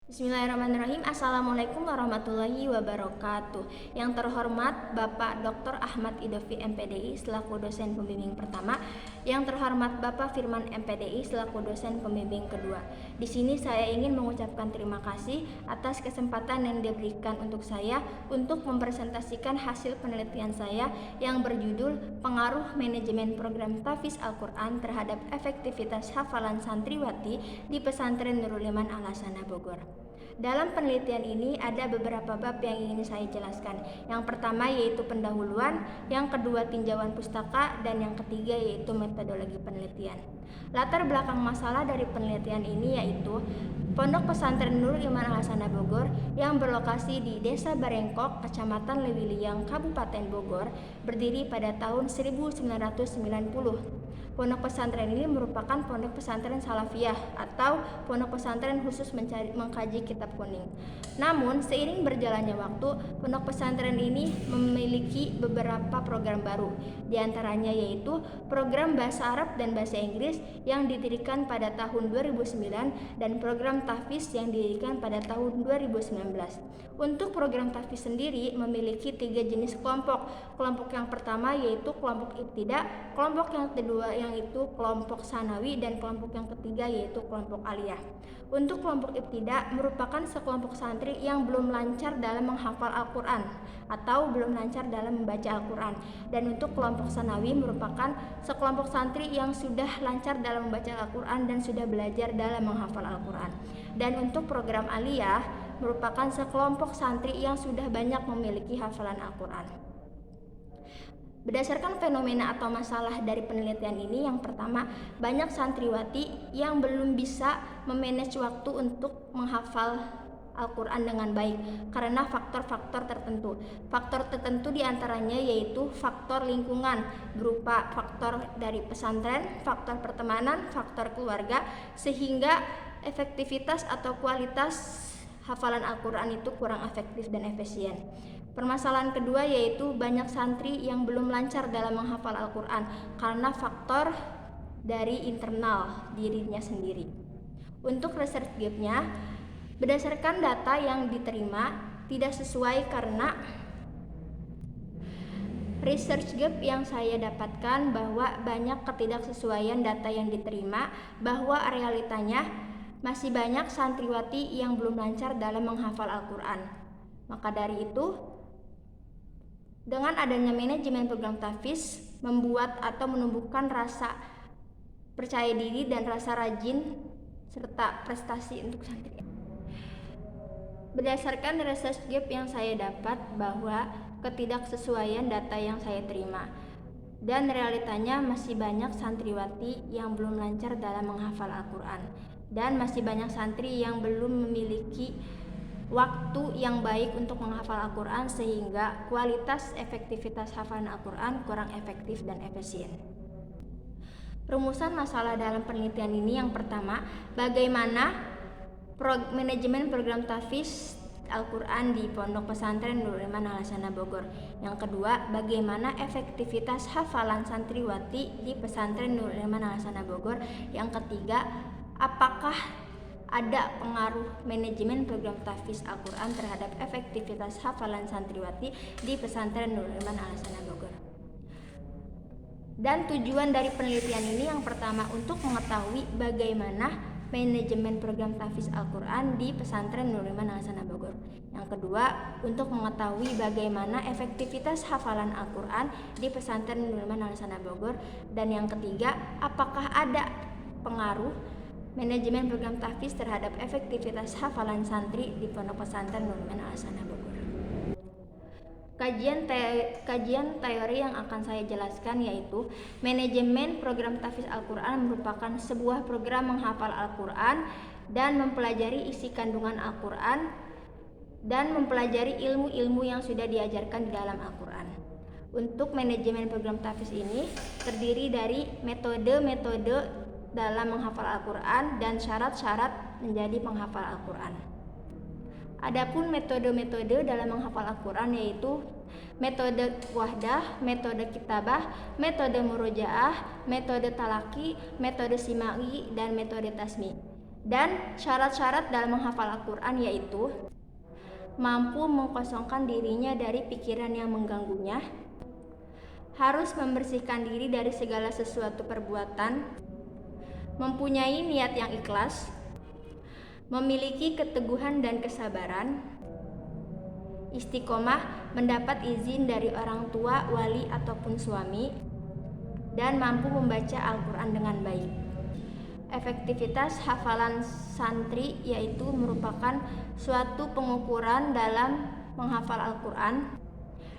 Bismillahirrahmanirrahim. Assalamualaikum warahmatullahi wabarakatuh. Yang terhormat Bapak Dr. Ahmad Idofi MPDI selaku dosen pembimbing pertama, yang terhormat Bapak Firman MPDI selaku dosen pembimbing kedua. Di sini saya ingin mengucapkan terima kasih atas kesempatan yang diberikan untuk saya untuk mempresentasikan hasil penelitian saya yang berjudul Pengaruh Manajemen Program Tahfiz Al-Quran terhadap Efektivitas Hafalan Santriwati di Pesantren Nurul Iman Al-Hasanah Bogor. Dalam penelitian ini ada beberapa bab yang ingin saya jelaskan. Yang pertama yaitu pendahuluan, yang kedua tinjauan pustaka, dan yang ketiga yaitu metodologi penelitian. Latar belakang masalah dari penelitian ini yaitu Pondok Pesantren Nurul Iman Al-Hasanah Bogor yang berlokasi di Desa Barengkok, Kecamatan Lewiliang, Kabupaten Bogor, berdiri pada tahun 1990. Pondok pesantren ini merupakan pondok pesantren salafiyah atau pondok pesantren khusus mengkaji kitab kuning. Namun, seiring berjalannya waktu, pondok pesantren ini memiliki beberapa program baru. Di antaranya yaitu program bahasa Arab dan bahasa Inggris yang didirikan pada tahun 2009 dan program tahfiz yang didirikan pada tahun 2019. Untuk program tahfiz sendiri memiliki 3 jenis kelompok. Kelompok yang pertama yaitu kelompok ibtida, kelompok yang kedua yaitu kelompok sanawi, dan kelompok yang ketiga yaitu kelompok aliyah. Untuk kelompok ibtida merupakan sekelompok santri yang belum lancar dalam menghafal Al-Quran atau belum lancar dalam membaca Al-Quran. Dan untuk kelompok sanawi merupakan sekelompok santri yang sudah lancar dalam membaca Al-Quran dan sudah belajar dalam menghafal Al-Quran. Dan untuk program aliyah merupakan sekelompok santri yang sudah banyak memiliki hafalan Al-Quran. Berdasarkan fenomena atau masalah dari penelitian ini, yang pertama, banyak santriwati yang belum bisa memanage waktu untuk menghafal Al-Quran dengan baik karena faktor-faktor tertentu. Faktor tertentu diantaranya yaitu faktor lingkungan berupa faktor dari pesantren, faktor pertemanan, faktor keluarga, sehingga efektivitas atau kualitas hafalan Al-Quran itu kurang efektif dan efisien. Permasalahan kedua yaitu banyak santri yang belum lancar dalam menghafal Al-Quran karena faktor dari internal dirinya sendiri. Untuk research gap-nya, berdasarkan data yang diterima tidak sesuai karena research gap yang saya dapatkan bahwa banyak ketidaksesuaian data yang diterima, bahwa realitanya masih banyak santriwati yang belum lancar dalam menghafal Al-Quran. Maka dari itu, dengan adanya manajemen program tahfiz membuat atau menumbuhkan rasa percaya diri dan rasa rajin serta prestasi untuk santri. Berdasarkan research gap yang saya dapat bahwa ketidaksesuaian data yang saya terima dan realitanya masih banyak santriwati yang belum lancar dalam menghafal Al-Quran dan masih banyak santri yang belum memiliki waktu yang baik untuk menghafal Al-Quran sehingga kualitas efektivitas hafalan Al-Quran kurang efektif dan efisien. Rumusan masalah dalam penelitian ini yang pertama, bagaimana manajemen program tahfiz Al-Quran di Pondok Pesantren Nurul Iman Al-Hasanah Bogor. Yang kedua, bagaimana efektivitas hafalan santriwati di Pesantren Nurul Iman Al-Hasanah Bogor. Yang ketiga, apakah ada pengaruh manajemen program tahfiz Al-Quran terhadap efektivitas hafalan santriwati di Pesantren Nurul Iman Al-Hasanah Bogor. Dan tujuan dari penelitian ini yang pertama untuk mengetahui bagaimana manajemen program tahfiz Al-Quran di Pesantren Nurul Iman Al-Hasanah Bogor. Yang kedua, untuk mengetahui bagaimana efektivitas hafalan Al-Quran di Pesantren Nurul Iman Al-Hasanah Bogor. Dan yang ketiga, apakah ada pengaruh manajemen program tahfiz terhadap efektivitas hafalan santri di Pondok Pesantren Nurul Iman Al-Hasanah Bogor. Kajian teori yang akan saya jelaskan yaitu manajemen program tahfiz Al-Quran merupakan sebuah program menghafal Al-Quran dan mempelajari isi kandungan Al-Quran dan mempelajari ilmu-ilmu yang sudah diajarkan di dalam Al-Quran. Untuk manajemen program tahfiz ini terdiri dari metode-metode dalam menghafal Al-Quran dan syarat-syarat menjadi penghafal Al-Quran. Adapun metode-metode dalam menghafal Al-Quran yaitu metode wahdah, metode kitabah, metode murojaah, metode talaki, metode simai, dan metode tasmi. Dan syarat-syarat dalam menghafal Al-Quran yaitu mampu mengkosongkan dirinya dari pikiran yang mengganggunya, harus membersihkan diri dari segala sesuatu perbuatan, mempunyai niat yang ikhlas, memiliki keteguhan dan kesabaran, istiqomah, mendapat izin dari orang tua, wali ataupun suami, dan mampu membaca Al-Quran dengan baik. Efektivitas hafalan santri yaitu merupakan suatu pengukuran dalam menghafal Al-Quran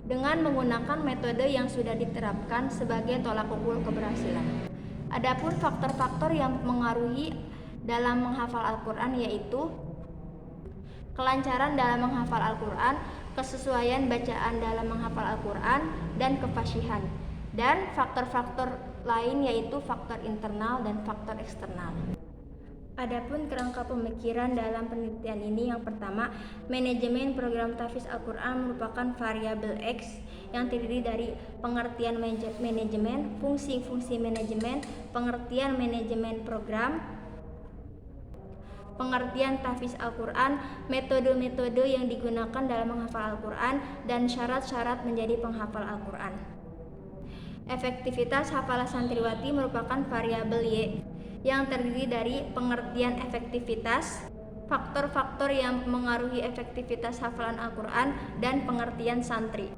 dengan menggunakan metode yang sudah diterapkan sebagai tolak ukur keberhasilan. Adapun faktor-faktor yang mempengaruhi dalam menghafal Al-Quran yaitu kelancaran dalam menghafal Al-Quran, kesesuaian bacaan dalam menghafal Al-Quran, dan kefasihan. Dan faktor-faktor lain yaitu faktor internal dan faktor eksternal. Adapun kerangka pemikiran dalam penelitian ini yang pertama, manajemen program tahfiz Al-Quran merupakan variabel X yang terdiri dari pengertian manajemen, fungsi-fungsi manajemen, pengertian manajemen program, pengertian tahfiz Al-Quran, metode-metode yang digunakan dalam menghafal Al-Quran, dan syarat-syarat menjadi penghafal Al-Quran. Efektivitas hafalan santriwati merupakan variabel Y yang terdiri dari pengertian efektivitas, faktor-faktor yang mengaruhi efektivitas hafalan Al-Quran, dan pengertian santri.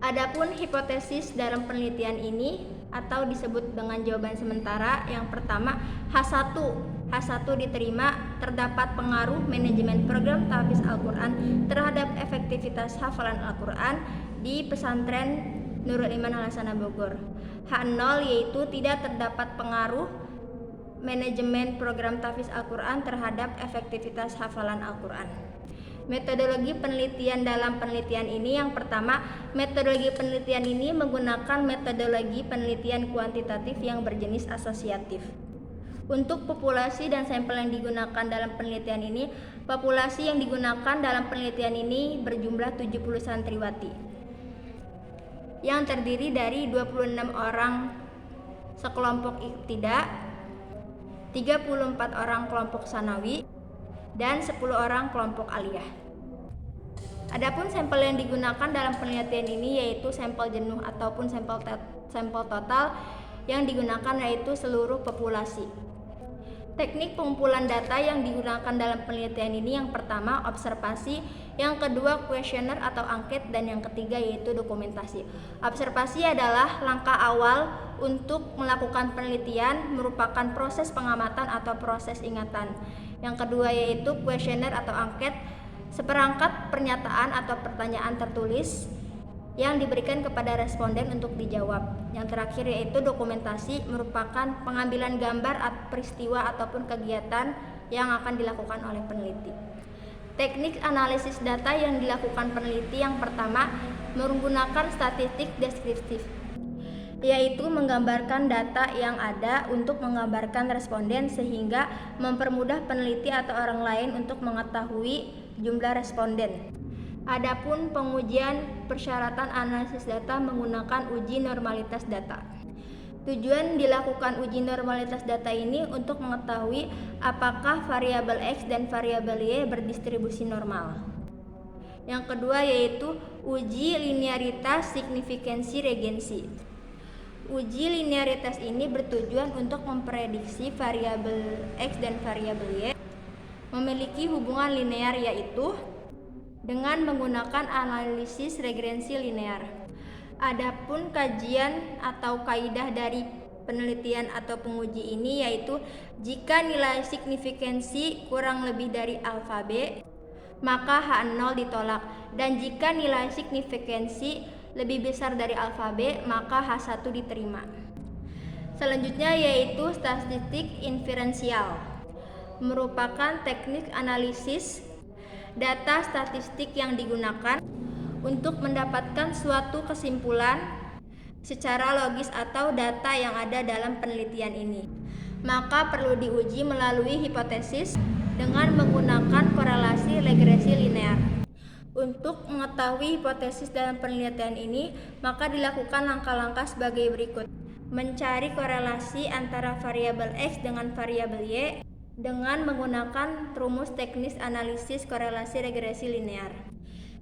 Adapun hipotesis dalam penelitian ini atau disebut dengan jawaban sementara yang pertama, H1 diterima terdapat pengaruh manajemen program tahfiz Al-Quran terhadap efektivitas hafalan Al-Quran di pesantren Nurul Iman Al-Hasanah Bogor. H0 yaitu tidak terdapat pengaruh manajemen program tahfiz Al-Quran terhadap efektivitas hafalan Al-Quran. Metodologi penelitian dalam penelitian ini yang pertama, metodologi penelitian ini menggunakan metodologi penelitian kuantitatif yang berjenis asosiatif. Untuk populasi dan sampel yang digunakan dalam penelitian ini, populasi yang digunakan dalam penelitian ini berjumlah 70 santriwati yang terdiri dari 26 orang sekelompok ibtidah, 34 orang kelompok sanawi, dan 10 orang kelompok aliyah. Adapun sampel yang digunakan dalam penelitian ini yaitu sampel jenuh ataupun sampel total yang digunakan yaitu seluruh populasi. Teknik pengumpulan data yang digunakan dalam penelitian ini yang pertama observasi, yang kedua kuesioner atau angket, dan yang ketiga yaitu dokumentasi. Observasi adalah langkah awal untuk melakukan penelitian, merupakan proses pengamatan atau proses ingatan. Yang kedua yaitu kuesioner atau angket, seperangkat pernyataan atau pertanyaan tertulis yang diberikan kepada responden untuk dijawab. Yang terakhir yaitu dokumentasi, merupakan pengambilan gambar peristiwa ataupun kegiatan yang akan dilakukan oleh peneliti. Teknik analisis data yang dilakukan peneliti yang pertama menggunakan statistik deskriptif, yaitu menggambarkan data yang ada untuk menggambarkan responden sehingga mempermudah peneliti atau orang lain untuk mengetahui jumlah responden. Adapun pengujian persyaratan analisis data menggunakan uji normalitas data. Tujuan dilakukan uji normalitas data ini untuk mengetahui apakah variabel X dan variabel Y berdistribusi normal. Yang kedua yaitu uji linearitas signifikansi regensi. Uji linearitas ini bertujuan untuk memprediksi variabel X dan variabel Y memiliki hubungan linear yaitu dengan menggunakan analisis regrensi linear. Adapun kajian atau kaidah dari penelitian atau penguji ini yaitu jika nilai signifikansi kurang lebih dari alfa B, maka H0 ditolak, dan jika nilai signifikansi lebih besar dari alfa B, maka H1 diterima. Selanjutnya yaitu statistik inferensial, merupakan teknik analisis data statistik yang digunakan untuk mendapatkan suatu kesimpulan secara logis atau data yang ada dalam penelitian ini. Maka perlu diuji melalui hipotesis dengan menggunakan korelasi regresi linear. Untuk mengetahui hipotesis dalam penelitian ini, maka dilakukan langkah-langkah sebagai berikut. Mencari korelasi antara variabel X dengan variabel Y dengan menggunakan rumus teknis analisis korelasi regresi linear.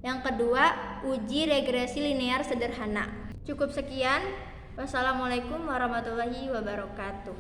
Yang kedua, uji regresi linear sederhana. Cukup sekian. Wassalamualaikum warahmatullahi wabarakatuh.